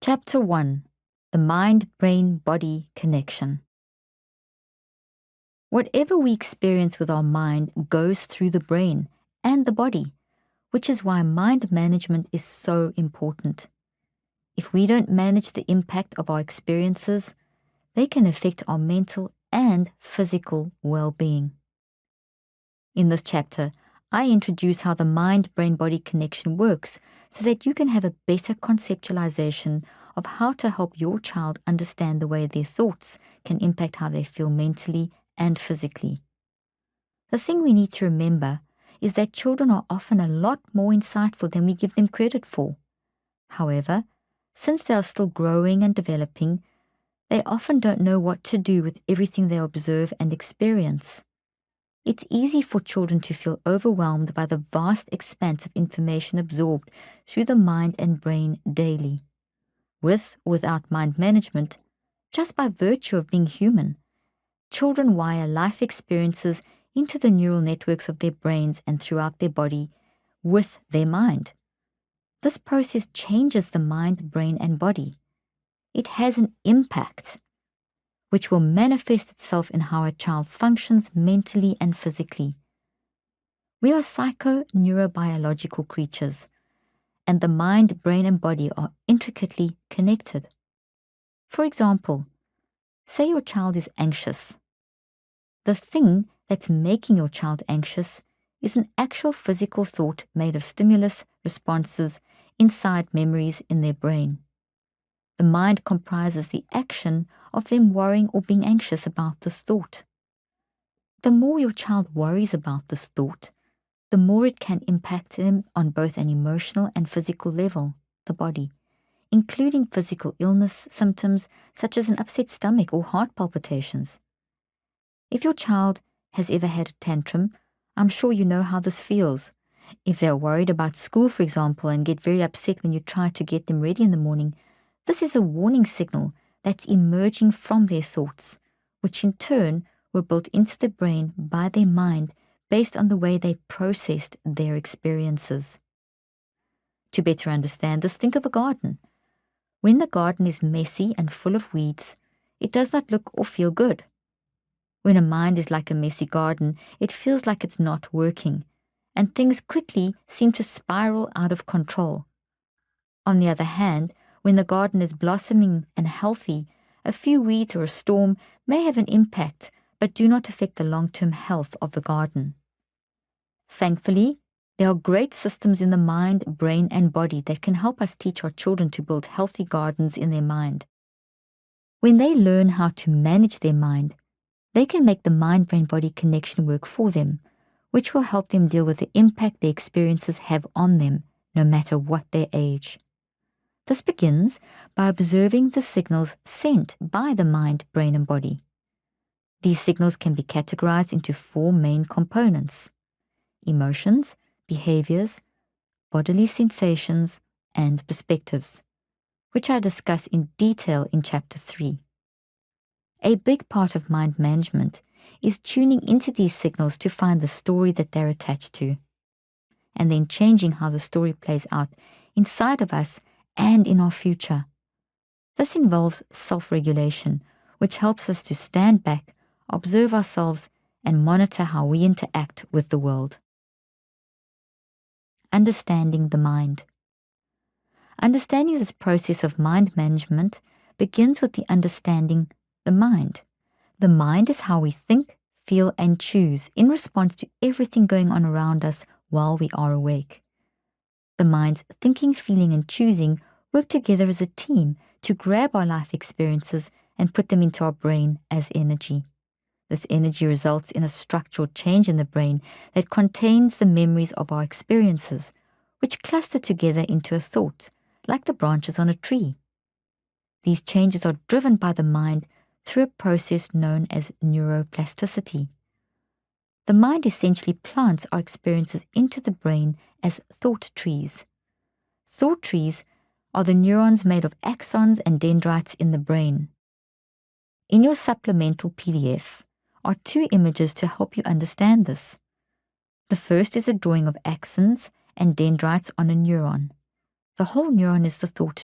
Chapter 1: The Mind-Brain-Body Connection. Whatever we experience with our mind goes through the brain and the body, which is why mind management is so important. If we don't manage the impact of our experiences, they can affect our mental and physical well-being. In this chapter, I introduce how the mind-brain-body connection works so that you can have a better conceptualization of how to help your child understand the way their thoughts can impact how they feel mentally and physically. The thing we need to remember is that children are often a lot more insightful than we give them credit for. However, since they are still growing and developing, they often don't know what to do with everything they observe and experience. It's easy for children to feel overwhelmed by the vast expanse of information absorbed through the mind and brain daily. With or without mind management, just by virtue of being human, children wire life experiences into the neural networks of their brains and throughout their body with their mind. This process changes the mind, brain, and body. It has an impact, which will manifest itself in how a child functions mentally and physically. We are psycho-neurobiological creatures, and the mind, brain, and body are intricately connected. For example, say your child is anxious. The thing that's making your child anxious is an actual physical thought made of stimulus responses inside memories in their brain. The mind comprises the action of them worrying or being anxious about this thought. The more your child worries about this thought, the more it can impact them on both an emotional and physical level, the body, including physical illness symptoms such as an upset stomach or heart palpitations. If your child has ever had a tantrum, I'm sure you know how this feels. If they are worried about school, for example, and get very upset when you try to get them ready in the morning, this is a warning signal that's emerging from their thoughts, which in turn were built into the brain by their mind based on the way they processed their experiences. To better understand this, think of a garden. When the garden is messy and full of weeds, it does not look or feel good. When a mind is like a messy garden, it feels like it's not working, and things quickly seem to spiral out of control. On the other hand, when the garden is blossoming and healthy, a few weeds or a storm may have an impact, but do not affect the long-term health of the garden. Thankfully, there are great systems in the mind, brain, and body that can help us teach our children to build healthy gardens in their mind. When they learn how to manage their mind, they can make the mind-brain-body connection work for them, which will help them deal with the impact their experiences have on them, no matter what their age. This begins by observing the signals sent by the mind, brain, and body. These signals can be categorized into 4 main components: emotions, behaviors, bodily sensations, and perspectives, which I discuss in detail in Chapter 3. A big part of mind management is tuning into these signals to find the story that they're attached to, and then changing how the story plays out inside of us and in our future. This involves self-regulation, which helps us to stand back, observe ourselves, and monitor how we interact with the world. Understanding the mind. Understanding this process of mind management begins with the understanding the mind. The mind is how we think, feel, and choose in response to everything going on around us while we are awake. The mind's thinking, feeling, and choosing work together as a team to grab our life experiences and put them into our brain as energy. This energy results in a structural change in the brain that contains the memories of our experiences, which cluster together into a thought, like the branches on a tree. These changes are driven by the mind through a process known as neuroplasticity. The mind essentially plants our experiences into the brain as thought trees. Thought trees are the neurons made of axons and dendrites in the brain. In your supplemental PDF are 2 images to help you understand this. The first is a drawing of axons and dendrites on a neuron. The whole neuron is the thought